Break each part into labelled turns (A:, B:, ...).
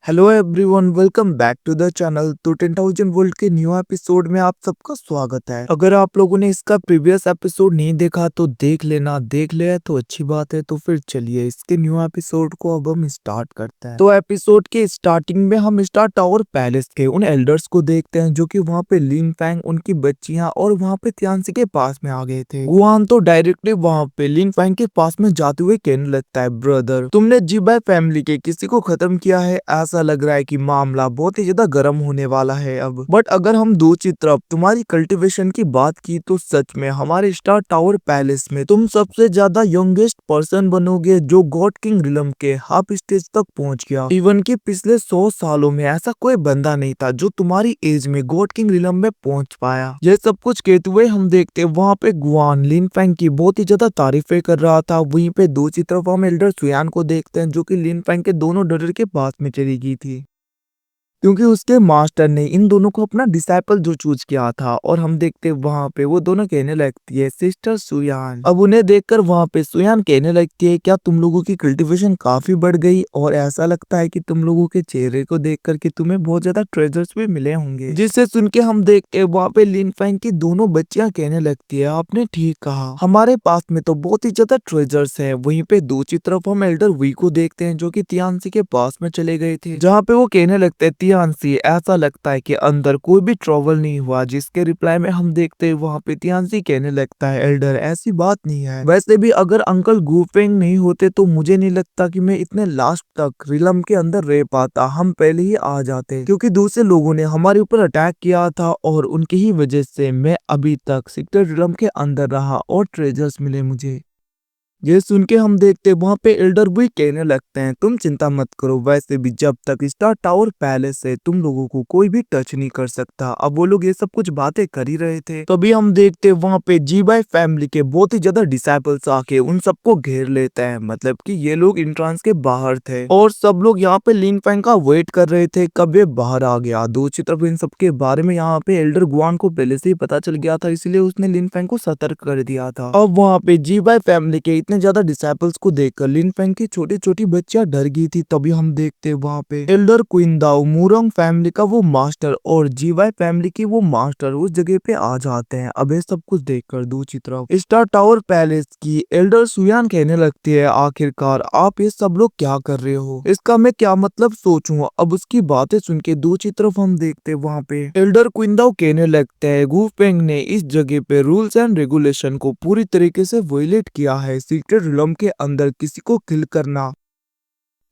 A: Hello everyone, welcome back to the channel. तो 10,000 volt के new episode में आप सबका स्वागत है। अगर आप लोगों ने इसका प्रीवियस एपिसोड नहीं देखा तो देख लेना, देख लिया तो अच्छी बात है। तो फिर चलिए इसके न्यू एपिसोड को अब हम स्टार्ट करते हैं। तो एपिसोड के स्टार्टिंग में हम स्टार टावर पैलेस के उन एल्डर्स को देखते हैं जो कि वहाँ पे लिन फैंग, उनकी बच्चियां और वहाँ पे तियानसी के पास में आ गए थे। गुआन तो डायरेक्टली वहाँ पे लिन फैंग के पास में जाते हुए कहने लगता है, ब्रदर तुमने जीबाई फैमिली के किसी को खत्म किया है। ऐसा लग रहा है कि मामला बहुत ही ज्यादा गर्म होने वाला है अब। बट अगर हम दूसरी तरफ तुम्हारी कल्टीवेशन की बात की तो सच में हमारे स्टार टावर पैलेस में तुम सबसे ज्यादा यंगेस्ट पर्सन बनोगे जो गॉड किंग रिलम के हाफ स्टेज तक पहुंच गया। इवन कि पिछले 100 सालों में ऐसा कोई बंदा नहीं था जो तुम्हारी एज में गॉड किंग रिलम में पहुंच पाया। ये सब कुछ कहते हुए हम देखते वहाँ पे गुआन लिन फैंग की बहुत ही ज्यादा तारीफें कर रहा था। वहीं पे दूसरी तरफ हम एल्डर सुयान को देखते हैं जो कि लिन फैंग के दोनों डॉटर के पास में चली गई थी क्योंकि उसके मास्टर ने इन दोनों को अपना डिसाइपल जो चूज किया था। और हम देखते वहां पे वो दोनों कहने लगती है, सिस्टर सुयान। अब उन्हें देखकर वहां पे सुयान कहने लगती है, क्या तुम लोगों की कल्टीवेशन काफी बढ़ गई और ऐसा लगता है कि तुम लोगों के चेहरे को देख कर के तुम्हें बहुत ज्यादा ट्रेजर्स भी मिले होंगे। जिससे सुन के हम देखते वहां पे लिन फैंग की दोनों बच्चियां कहने लगती है, आपने ठीक कहा, हमारे पास में तो बहुत ही ज्यादा ट्रेजर्स है। वहीं पे दूसरी तरफ हम एल्डर वी को देखते हैं जो कि तियानसी के पास में चले गए थे, जहाँ पे वो कहने लगते हैं, तियानसी ऐसा लगता है कि अंदर कोई भी ट्रबल नहीं हुआ। जिसके रिप्लाई में हम देखते हैं वहाँ पे तियानसी कहने लगता है, एल्डर ऐसी बात नहीं है। वैसे भी अगर अंकल गुफेंग नहीं होते तो मुझे नहीं लगता कि मैं इतने लास्ट तक रिलम के अंदर रह पाता। हम पहले ही आ जाते क्योंकि दूसरे लोगों ने हमारे ऊपर अटैक किया था और उनकी ही वजह से मैं अभी तक सेक्टर रिलम के अंदर रहा और ट्रेजर्स मिले मुझे। ये सुन के हम देखते वहां पे एल्डर भी कहने लगते हैं, तुम चिंता मत करो, वैसे भी जब तक स्टार टावर पैलेस है तुम लोगों को कोई भी टच नहीं कर सकता। अब वो लोग ये सब कुछ बातें कर ही रहे थे तभी हम देखते वहां पे जीबाई फैमिली के बहुत ही ज्यादा डिसाइपल्स आके उन सबको घेर लेते हैं। मतलब कि ये लोग इंट्रांस के बाहर थे और सब लोग यहाँ पे लिन फैंग का वेट कर रहे थे कब ये बाहर आ गया। दूसरी तरफ इन सबके बारे में यहाँ पे एल्डर गुआन को पहले से ही पता चल गया था, इसलिए उसने लिन फैंग को सतर्क कर दिया था। अब वहाँ पे जीबाई फैमिली के इतने ज्यादा डिसाइपल्स को देखकर लिन फैंग की छोटी छोटी बच्चियां डर गई थी। तभी हम देखते वहाँ पे एल्डर क्विंदाओ मुरंग फैमिली का वो मास्टर और जीवाई फैमिली की वो मास्टर उस जगह पे आ जाते हैं। अब ये सब कुछ देखकर दूसरी तरफ स्टार टावर पैलेस की एल्डर सुयान कहने लगती है, आखिरकार आप ये सब लोग क्या कर रहे हो, इसका मैं क्या मतलब सोचूं। अब उसकी बातें सुन के दूसरी तरफ हम देखते वहाँ पे एल्डर क्विंदाओ कहने लगते हैं, गुफेंग ने इस जगह पे रूल्स एंड रेगुलेशन को पूरी तरीके से वायलेट किया है। सीक्रेट रिलम के अंदर किसी को किल करना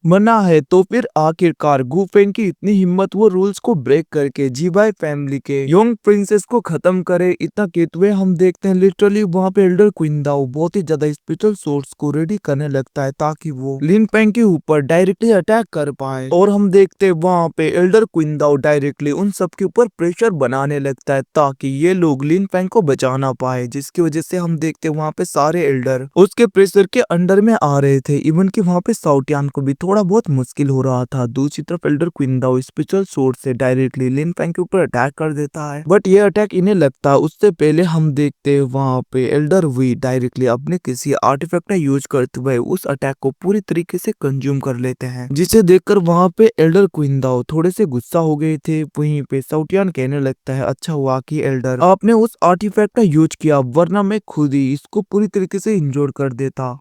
A: मना है, तो फिर आखिरकार गुफेंग की इतनी हिम्मत वो रूल्स को ब्रेक करके जीबाई फैमिली के यंग प्रिंसेस को खत्म करे। इतना कहते हुए हम देखते हैं लिटरली वहाँ पे एल्डर क्विंदाओ बहुत ही ज्यादा स्पेशल सोर्स को रेडी करने लगता है ताकि वो लिन फैंग के ऊपर डायरेक्टली अटैक कर पाए। और हम देखते हैं वहाँ पे एल्डर क्विंदाओ डायरेक्टली उन सब के ऊपर प्रेशर बनाने लगता है ताकि ये लोग लिन फैंग को बचा ना पाए। जिसकी वजह से हम देखते हैं वहाँ पे सारे एल्डर उसके प्रेशर के अंडर में आ रहे थे। इवन कि वहाँ पे साउटियान को भी थोड़ा बहुत मुश्किल हो रहा था। दूसरी तरफ एल्डर क्विंदाओ स्पेशल सोर्ड से डायरेक्टली लिन फैंग के ऊपर अटैक कर देता है, बट ये अटैक इन्हें लगता है। उससे पहले हम देखते हैं वहाँ पे एल्डर वी डायरेक्टली अपने किसी आर्टिफैक्ट का यूज करते हुए उस अटैक को पूरी तरीके से कंज्यूम कर लेते हैं, जिसे देखकर वहाँ पे एल्डर क्विंदाओ थोड़े से गुस्सा हो गए थे। वहीं पे साउटियान कहने लगता है, अच्छा हुआ कि एल्डर आपने उस आर्टिफैक्ट का यूज किया, वरना मैं खुद ही इसको पूरी तरीके से इंजोर कर देता।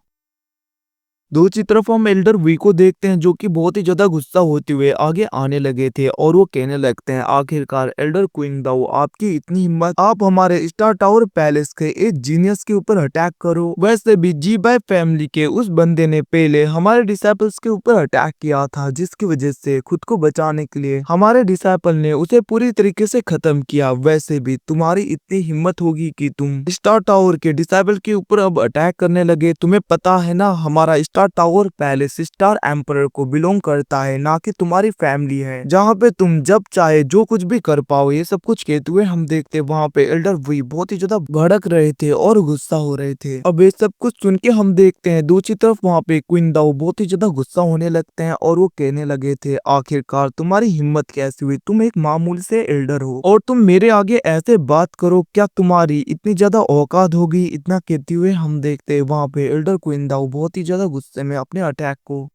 A: दूसरी तरफ हम एल्डर वी को देखते हैं जो कि बहुत ही ज्यादा गुस्सा होते हुए आगे आने लगे थे और वो कहने लगते हैं, आखिरकार एल्डर क्विंगदाओ आपकी इतनी हिम्मत, आप हमारे स्टार टावर पैलेस के एक जीनियस के ऊपर अटैक करो। वैसे भी जीबाई फैमिली के उस बंदे ने पहले हमारे डिसाइपल्स के ऊपर अटैक किया था, जिसकी वजह से खुद को बचाने के लिए हमारे डिसाइपल ने उसे पूरी तरीके से खत्म किया। वैसे भी तुम्हारी इतनी हिम्मत होगी कि तुम स्टार टावर के डिसाइपल के ऊपर अब अटैक करने लगे। तुम्हें पता है ना हमारा star tower palace star emperor को बिलोंग करता है, ना कि तुम्हारी फैमिली है, जहाँ पे तुम जब चाहे जो कुछ भी कर पाओ। ये सब कुछ कहते हुए हम देखते वहाँ पे एल्डर वी बहुत ही ज्यादा भड़क रहे थे और गुस्सा हो रहे थे। अब ये सब कुछ सुन के हम देखते हैं दूसरी तरफ वहाँ पे क्विंदाओ बहुत ही ज्यादा गुस्सा होने लगते हैं और वो कहने लगे थे, आखिरकार तुम्हारी हिम्मत कैसी हुई, तुम एक मामूली से एल्डर हो और तुम मेरे आगे ऐसे बात करो, क्या तुम्हारी इतनी ज्यादा औकात होगी। इतना कहते हुए हम देखते हैं वहाँ पे एल्डर क्विंदाओ बहुत ही ज्यादा गुस्से में अपने अटैक को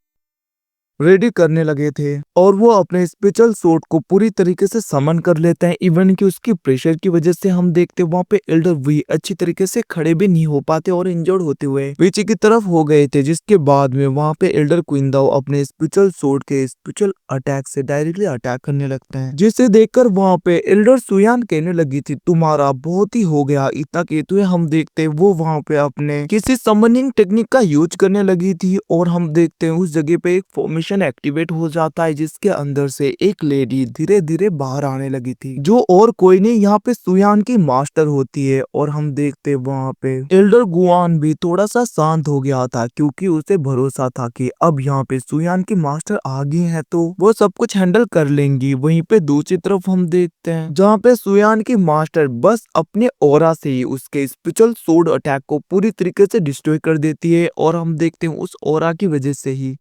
A: रेडी करने लगे थे और वो अपने स्पेशल सूट को पूरी तरीके से समन कर लेते हैं। इवन कि उसकी प्रेशर की वजह से हम देखते हैं वहाँ पे एल्डर वी अच्छी तरीके से खड़े भी नहीं हो पाते और इंजर्ड होते हुए पीछे की तरफ हो गए थे, जिसके बाद में वहाँ पे एल्डर क्विंदाओ अपने स्पेशल सूट के स्पेशल अटैक से डायरेक्टली अटैक करने लगते हैं, जिसे देखकर वहाँ पे एल्डर सुयान कहने लगी थी तुम्हारा बहुत ही हो गया। इतना कहते हुए हम देखते हैं वो वहाँ पे अपने किसी समनिंग टेक्निक का यूज करने लगी थी और हम देखते हैं उस जगह पे एक फॉर्मेशन एक्टिवेट हो जाता है, जिसके अंदर से एक लेडी धीरे धीरे बाहर आने लगी थी, जो और कोई नहीं यहाँ पे सुयान की मास्टर होती है। और हम देखते हैं वहाँ पे एल्डर गुआन भी थोड़ा सा शांत हो गया था, क्योंकि उसे भरोसा था कि अब यहाँ पे सुयान की मास्टर आ गई है तो वो सब कुछ हैंडल कर लेंगी। वहीं पे दूसरी तरफ हम देखते हैं जहाँ पे सुयान की मास्टर बस अपने ऑरा से ही उसके स्पेशल सोर्ड अटैक को पूरी तरीके से डिस्ट्रॉय कर देती है और हम देखते हैं उस ऑरा की वजह से ही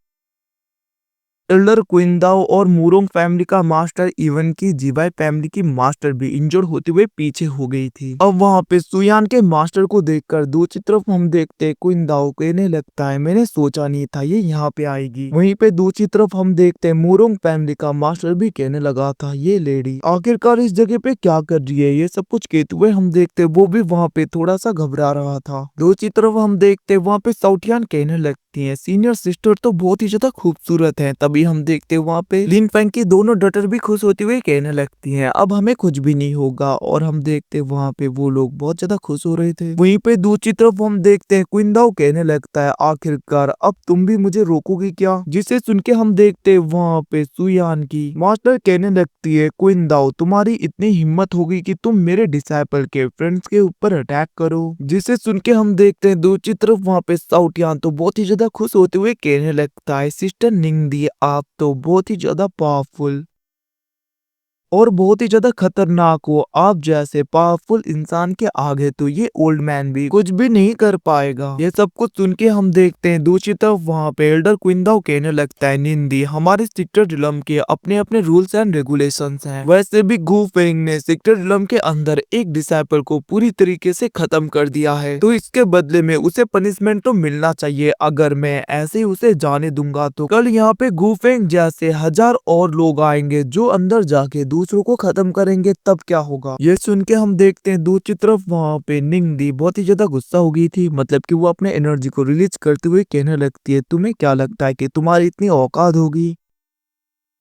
A: एल्डर क्विंदाओ और मूरोंग फैमिली का मास्टर इवन की जीवाई फैमिली की मास्टर भी इंजर्ड होते हुए पीछे हो गई थी। अब वहाँ पे सुयान के मास्टर को देखकर दूसरी तरफ हम देखते क्विंदाओ कहने लगता है मैंने सोचा नहीं था ये यहाँ पे आएगी। वहीं पे दूसरी तरफ हम देखते मूरोंग फैमिली का मास्टर भी कहने लगा था ये लेडी आखिरकार इस जगह पे क्या कर रही है। ये सब कुछ कहते हुए हम देखते वो भी वहाँ पे थोड़ा सा घबरा रहा था। दूसरी तरफ हम देखते वहाँ पे साउटियान कहने लगती है सीनियर सिस्टर तो बहुत ही ज्यादा खूबसूरत है। तभी हम देखते वहाँ पे लिन फैंग की दोनों डॉटर भी खुश होती हुई कहने लगती हैं अब हमें कुछ भी नहीं होगा। और हम देखते वहाँ पे वो लोग बहुत ज्यादा खुश हो रहे थे। वहीं पे दूसरी तरफ हम देखते हैं क्विंदाओ कहने लगता है आखिरकार अब तुम भी मुझे रोकोगी क्या, जिसे सुन के हम देखते वहाँ पे सुयान की मास्टर कहने लगती है क्विंदाओ तुम्हारी इतनी हिम्मत होगी कि तुम मेरे डिसाइपल के फ्रेंड्स के ऊपर अटैक करो। जिसे सुन के हम देखते हैं दूसरी तरफ वहाँ पे साउटियान तो बहुत ही ज्यादा खुश होते हुए कहने लगता है सिस्टर निंगदी आप तो बहुत ही ज्यादा पावरफुल और बहुत ही ज्यादा खतरनाक हो। आप जैसे पावरफुल इंसान के आगे तो ये ओल्ड मैन भी कुछ भी नहीं कर पाएगा। ये सब कुछ सुन के हम देखते हैं दूसरी तरफ वहाँ पे एल्डर क्विंदाओ कहने लगता है निंदी हमारे सेक्टर रिलम के अपने अपने रूल्स एंड रेगुलेशंस हैं। वैसे भी गू फेंग ने सेक्टर रिलम के अंदर एक डिसाइपल को पूरी तरीके से खत्म कर दिया है, तो इसके बदले में उसे पनिशमेंट तो मिलना चाहिए। अगर मैं ऐसे ही उसे जाने दूंगा तो कल यहाँ पे गू फेंग जैसे 1000 और लोग आएंगे जो अंदर जाके दूसरों को खत्म करेंगे, तब क्या होगा। ये सुन के हम देखते हैं दूसरी तरफ वहाँ पे निंगदी बहुत ही ज्यादा गुस्सा हो गई थी, मतलब कि वो अपने एनर्जी को रिलीज करते हुए कहने लगती है तुम्हें क्या लगता है कि तुम्हारी इतनी औकात होगी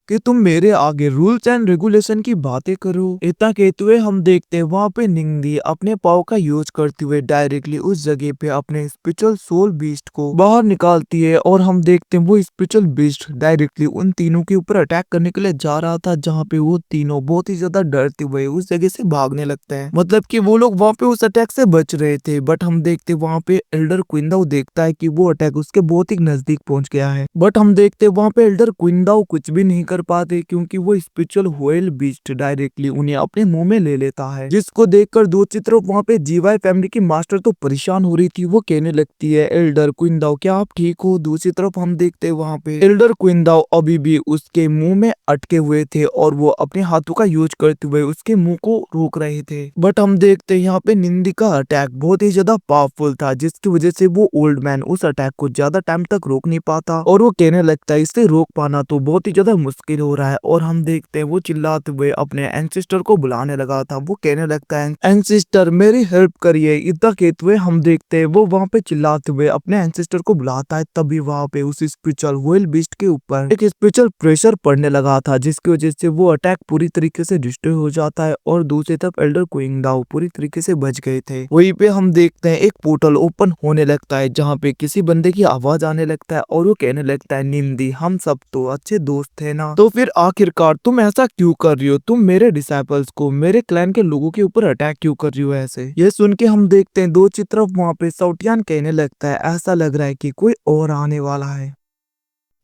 A: कि तुम मेरे आगे रूल्स एंड रेगुलेशन की बातें करो। इतना कहते हुए हम देखते हैं वहाँ पे निंगदी अपने पाव का यूज करते हुए डायरेक्टली उस जगह पे अपने स्पिरिचुअल सोल बीस्ट को बाहर निकालती है और हम देखते हैं वो स्पिरिचुअल बीस्ट डायरेक्टली उन तीनों के ऊपर अटैक करने के लिए जा रहा था, जहाँ पे वो तीनों बहुत ही ज्यादा डरते हुए उस जगह से भागने लगते हैं। मतलब कि वो लोग वहाँ पे उस अटैक से बच रहे थे, बट हम देखते वहाँ पे एल्डर क्विंदाओ देखता है कि वो अटैक उसके बहुत ही नजदीक पहुंच गया है। बट हम देखते वहाँ पे एल्डर क्विंदाओ कुछ भी नहीं कर पाते, क्योंकि वो स्पिरिचुअल व्हेल बीस्ट डायरेक्टली उन्हें अपने मुंह में ले लेता है, जिसको देखकर दूसरी तरफ वहाँ पे जीवाई फैमिली की मास्टर तो परेशान हो रही थी। वो कहने लगती है एल्डर क्विंदाओ क्या आप ठीक हो। दूसरी तरफ हम देखते हैं वहाँ पे एल्डर क्विंदाओ अभी भी उसके मुंह में अटके हुए थे और वो अपने हाथों का यूज करते हुए उसके मुंह को रोक रहे थे। बट हम देखते हैं यहाँ पे निंदी का अटैक बहुत ही ज्यादा पावरफुल था, जिसकी वजह से वो ओल्ड मैन उस अटैक को ज्यादा टाइम तक रोक नहीं पाता और वो कहने लगता है इसे रोक पाना तो बहुत ही ज्यादा मुश्किल हो रहा है। और हम देखते हैं वो चिल्लाते हुए अपने एंसेस्टर को बुलाने लगा था। वो कहने लगता है एंसेस्टर मेरी हेल्प करिए। इतना कहते हुए हम देखते हैं वो वहाँ पे चिल्लाते हुए अपने एंसेस्टर को बुलाता है। तभी वहाँ पे उस स्पिरिचुअल व्हेल बीस्ट के ऊपर एक स्पिरिचुअल प्रेशर पड़ने लगा था, जिसकी वजह से वो अटैक पूरी तरीके से डिस्ट्रॉय हो जाता है और दूसरी तरफ एल्डर क्विंदाओ पूरी तरीके से बच गए थे। वहीं पे हम देखते हैं एक पोर्टल ओपन होने लगता है, जहाँ पे किसी बंदे की आवाज आने लगता है और वो कहने लगता है निंदी हम सब तो अच्छे दोस्त थे ना, तो फिर आखिरकार तुम ऐसा क्यों कर रही हो। तुम मेरे डिसाइपल्स को मेरे क्लैन के लोगों के ऊपर अटैक क्यों कर रही हो ऐसे। ये सुन के हम देखते हैं दूसरी तरफ वहाँ पे साउटियान कहने लगता है ऐसा लग रहा है कि कोई और आने वाला है।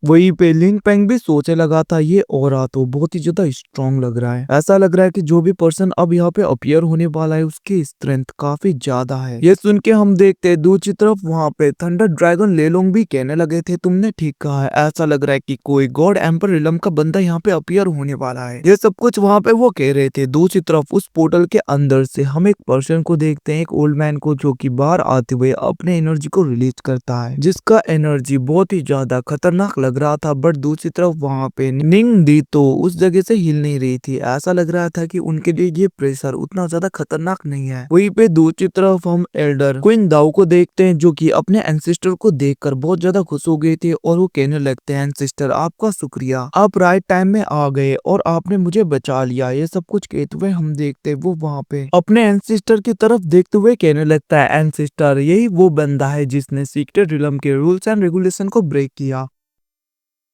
A: वहीं पे लिन पेंग भी सोचने लगा था ये ऑरा तो बहुत ही ज्यादा स्ट्रॉन्ग लग रहा है। ऐसा लग रहा है कि जो भी पर्सन अब यहाँ पे अपीयर होने वाला है उसकी स्ट्रेंथ काफी ज्यादा है। ये सुन के हम देखते हैं दूसरी तरफ वहाँ पे थंडर ड्रैगन लेलोंग भी कहने लगे थे तुमने ठीक कहा है, ऐसा लग रहा है कि कोई गॉड एम्पर रिलम का बंदा यहाँ पे अपीयर होने वाला है। ये सब कुछ वहाँ पे वो कह रहे थे। दूसरी तरफ उस पोर्टल के अंदर से हम एक पर्सन को देखते हैं, एक ओल्ड मैन को, जो कि बाहर आते हुए अपने एनर्जी को रिलीज करता है, जिसका एनर्जी बहुत ही ज्यादा खतरनाक लग रहा था, बट दूसरी तरफ वहाँ पे निंग दी तो उस जगह से हिल नहीं रही थी। ऐसा लग रहा था कि उनके लिए ये प्रेशर उतना ज्यादा खतरनाक नहीं है। वहीं पे दूसरी तरफ हम एल्डर क्वीन दाओ को देखते हैं, जो कि अपने एंसेस्टर को देखकर बहुत ज्यादा खुश हो गए थे और वो कहने लगते हैं, एंसेस्टर आपका शुक्रिया, आप राइट टाइम में आ गए और आपने मुझे बचा लिया। ये सब कुछ कहते हुए हम देखते वो वहाँ पे अपने एंसेस्टर की तरफ देखते हुए कहने लगता है, एंसेस्टर यही वो बंदा है जिसने सीक्रेट रिलम के रूल्स एंड रेगुलेशन को ब्रेक किया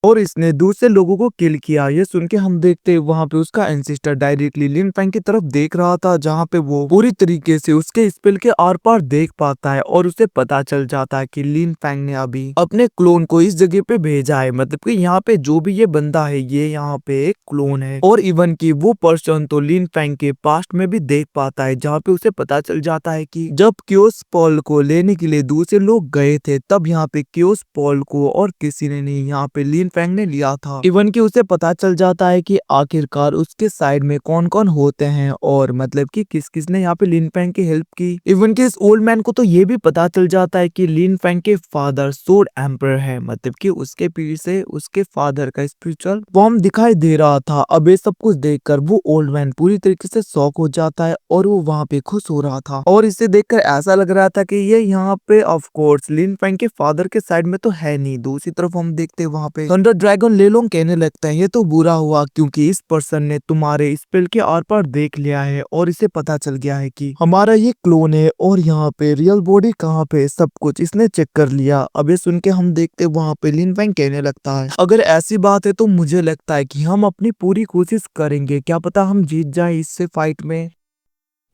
A: और इसने दूसरे लोगों को किल किया। ये सुन के हम देखते वहां पे उसका एंसेस्टर डायरेक्टली लिन फैंग की तरफ देख रहा था, जहां पे वो पूरी तरीके से उसके स्पेल के आर पार देख पाता है और उसे पता चल जाता है कि लिन फैंग ने अभी अपने क्लोन को इस जगह पे भेजा है। मतलब कि यहाँ पे जो भी ये बंदा है ये यहाँ पे एक क्लोन है और इवन की वो पर्सन तो लिन फैंग के पास्ट में भी देख पाता है, जहाँ पे उसे पता चल जाता है कि जब क्योस पॉल को लेने के लिए दूसरे लोग गए थे तब यहाँ पे क्योस पॉल को और किसी ने नहीं यहाँ पे लिन फैंग ने लिया था। इवन कि उसे पता चल जाता है कि आखिरकार उसके साइड में कौन कौन होते हैं और मतलब कि किस किस ने यहाँ पे लिन फैंग की हेल्प की। इवन कि इस ओल्ड मैन को तो ये भी पता चल जाता है कि लिन फैंग के फादर सोड एम्पर है, मतलब कि उसके पीछे से उसके फादर का स्पिरिचुअल फॉर्म दिखाई दे रहा था। अब ये सब कुछ देखकर वो ओल्ड मैन पूरी तरीके से शॉक हो जाता है और वो वहाँ पे खुश हो रहा था और इसे देखकर ऐसा लग रहा था कि ये यहाँ पे ऑफ कोर्स लिन फैंग के फादर के साइड में तो है नहीं। दूसरी तरफ हम देखते वहाँ पे थंडर ड्रैगन लेलोंग कहने लगता है, ये तो बुरा हुआ क्योंकि इस पर्सन ने तुम्हारे स्पेल के आर पार देख लिया है और इसे पता चल गया है कि हमारा ये क्लोन है और यहाँ पे रियल बॉडी कहाँ पे सब कुछ इसने चेक कर लिया। अब ये सुन के हम देखते वहाँ पे लिन फैंग कहने लगता है, अगर ऐसी बात है तो मुझे लगता है कि हम अपनी पूरी कोशिश करेंगे, क्या पता हम जीत जाए इससे फाइट में।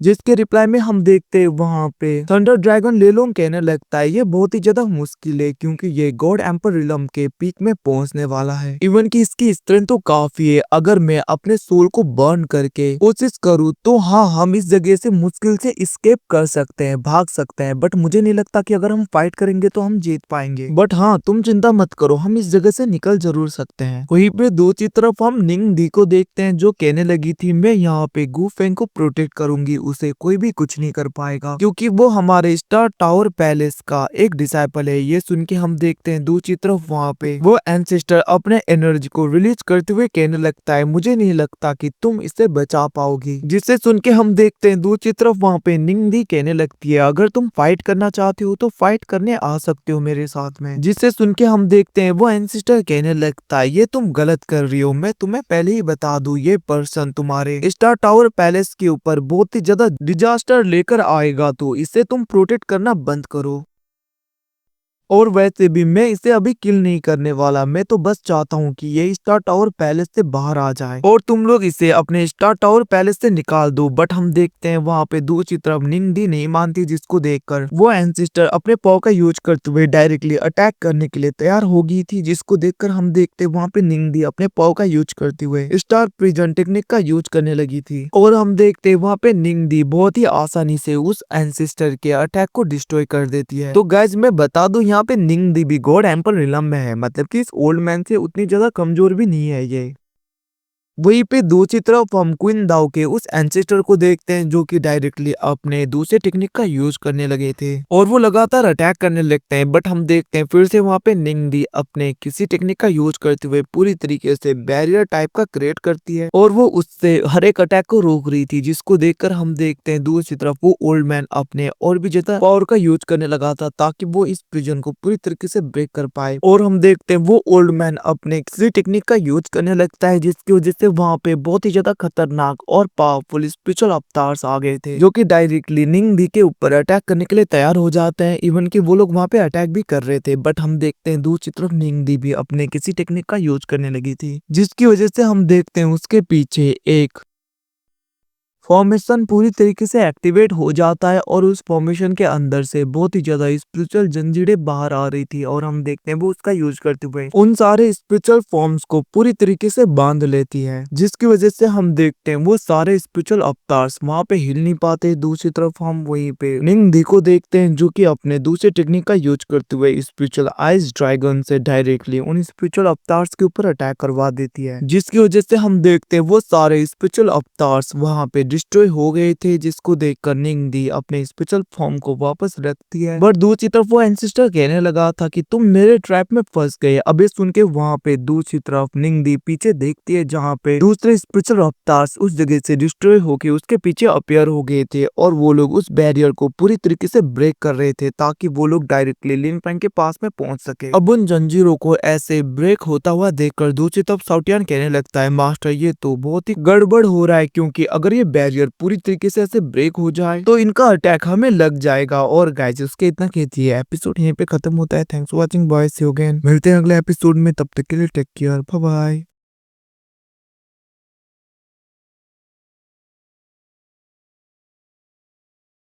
A: जिसके रिप्लाई में हम देखते वहां पे थंडर ड्रैगन लेलोंग कहने लगता है, ये बहुत ही ज्यादा मुश्किल है क्योंकि ये गॉड एम्पर रिलम के पीक में पहुंचने वाला है। इवन कि इसकी स्ट्रेंथ तो काफी है, अगर मैं अपने सोल को बर्न करके कोशिश करूँ तो हाँ हम इस जगह से मुश्किल से स्केप कर सकते हैं, भाग सकते हैं, बट मुझे नहीं लगता कि अगर हम फाइट करेंगे तो हम जीत पाएंगे। बट हाँ तुम चिंता मत करो, हम इस जगह से निकल जरूर सकते हैं। वहीं पे दूसरी तरफ हम निंग दी को देखते हैं, जो कहने लगी थी मैं यहाँ पे गू फेंग को प्रोटेक्ट करूंगी, उसे कोई भी कुछ नहीं कर पाएगा क्योंकि वो हमारे स्टार टावर पैलेस का एक डिसाइपल है। ये सुन के हम देखते हैं दूसरी तरफ वहाँ पे वो एंसेस्टर अपने एनर्जी को रिलीज करते हुए कहने लगता है, मुझे नहीं लगता कि तुम इसे बचा पाओगी। जिससे सुन के हम देखते हैं दूसरी तरफ वहाँ पे निंग दी कहने लगती है, अगर तुम फाइट करना चाहते हो तो फाइट करने आ सकते हो मेरे साथ में। जिससे सुन के हम देखते हैं वो एंसेस्टर कहने लगता है, ये तुम गलत कर रही हो, मैं तुम्हें पहले ही बता दूं ये पर्सन तुम्हारे स्टार टावर पैलेस के ऊपर बहुत ही ज्यादा डिजास्टर लेकर आएगा, तो इसे तुम प्रोटेक्ट करना बंद करो। और वैसे भी मैं इसे अभी किल नहीं करने वाला, मैं तो बस चाहता हूँ कि ये स्टार टावर पैलेस से बाहर आ जाए और तुम लोग इसे अपने स्टार टावर पैलेस से निकाल दो। बट हम देखते हैं वहाँ पे दूसरी तरफ निंग दी नहीं मानती, जिसको देखकर वो एंसेस्टर अपने पाव का यूज करते हुए डायरेक्टली अटैक करने के लिए तैयार हो गई थी। जिसको देखकर हम देखते वहाँ पे निंग दी अपने पाव का यूज करते हुए स्टार प्रिजन टेक्निक का यूज करने लगी थी और हम देखते वहाँ पे निंग दी बहुत ही आसानी से उस एंसेस्टर के अटैक को डिस्ट्रॉय कर देती है। तो गाइज मैं बता दूं यहाँ पे निंग दी भी गॉड एम्पर रिलम में है, मतलब कि इस ओल्ड मैन से उतनी ज्यादा कमजोर भी नहीं है ये। वहीं पे दूसरी तरफ हम क्वीन दाओ के उस एंसेस्टर को देखते हैं, जो कि डायरेक्टली अपने दूसरे टेक्निक का यूज करने लगे थे और वो लगातार अटैक करने लगते हैं। बट हम देखते हैं फिर से वहाँ पे निंग दी अपने किसी टेक्निक का यूज करते हुए पूरी तरीके से बैरियर टाइप का क्रिएट करती है और वो उससे हर एक अटैक को रोक रही थी। जिसको देखकर हम देखते हैं दूसरी तरफ वो ओल्ड मैन अपने और भी ज्यादा पावर का यूज करने लगा था ताकि वो इस प्रिजन को पूरी तरीके से ब्रेक कर पाए। और हम देखते हैं वो ओल्ड मैन अपने किसी टेक्निक का यूज करने लगता है, जिसकी वजह से वहाँ पे बहुत ही ज्यादा खतरनाक और पावरफुल स्पिरिचुअल अवतार्स आ गए थे, जो कि डायरेक्टली निंग दी के ऊपर अटैक करने के लिए तैयार हो जाते हैं। इवन कि वो लोग वहाँ पे अटैक भी कर रहे थे, बट हम देखते हैं दूसरी तरफ निंग दी भी अपने किसी टेक्निक का यूज करने लगी थी, जिसकी वजह से हम देखते हैं उसके पीछे एक फॉर्मेशन पूरी तरीके से एक्टिवेट हो जाता है और उस फॉर्मेशन के अंदर से बहुत ही ज्यादा स्पिरिचुअल जंजीरें बाहर आ रही थी और हम देखते हैं वो उसका यूज करते हुए उन सारे स्पिरिचुअल फॉर्म्स को पूरी तरीके से बांध लेती है, जिसकी वजह से हम देखते हैं वो सारे स्पिरिचुअल अवतार्स वहां पे हिल नहीं पाते। दूसरी तरफ हम वहीं पे निंग दी को देखते हैं, जो कि अपने दूसरे टेक्निक का यूज करते हुए स्पिरिचुअल आइस ड्रैगन से डायरेक्टली उन स्पिरिचुअल अवतार्स के ऊपर अटैक करवा देती है, जिसकी वजह से हम देखते हैं वो सारे स्पिरिचुअल अवतार्स वहां पे डिस्ट्रॉय हो गए थे, जिसको देखकर निंग दी अपने स्पेशल फॉर्म को वापस रखती है। बट दूसरी तरफ वो एंसेस्टर कहने लगा था कि तुम मेरे ट्रैप में फंस गए। अबे सुन के वहाँ पे दूसरी तरफ निंग दी पीछे देखती है, जहाँ पे दूसरे स्पेशल अवतार्स उस जगह से डिस्ट्रॉय होके उसके पीछे अपीयर हो गए थे और वो लोग उस बैरियर को पूरी तरीके से ब्रेक कर रहे थे ताकि वो लोग डायरेक्टली लिन फैंग के पास में पहुंच सके। अब उन जंजीरों को ऐसे ब्रेक होता हुआ देखकर दूसरी तरफ साउटियान कहने लगता है, मास्टर ये तो बहुत ही गड़बड़ हो रहा है, क्योंकि अगर ये बैरियर पूरी तरीके से ऐसे ब्रेक हो जाए तो इनका अटैक हमें लग जाएगा। और गाइस उसके इतना कहती है, एपिसोड यहीं पे खत्म होता है। Thanks for watching boys, see you again. मिलते हैं अगले एपिसोड में, तब तक के लिए टेक केयर, बाय बाय।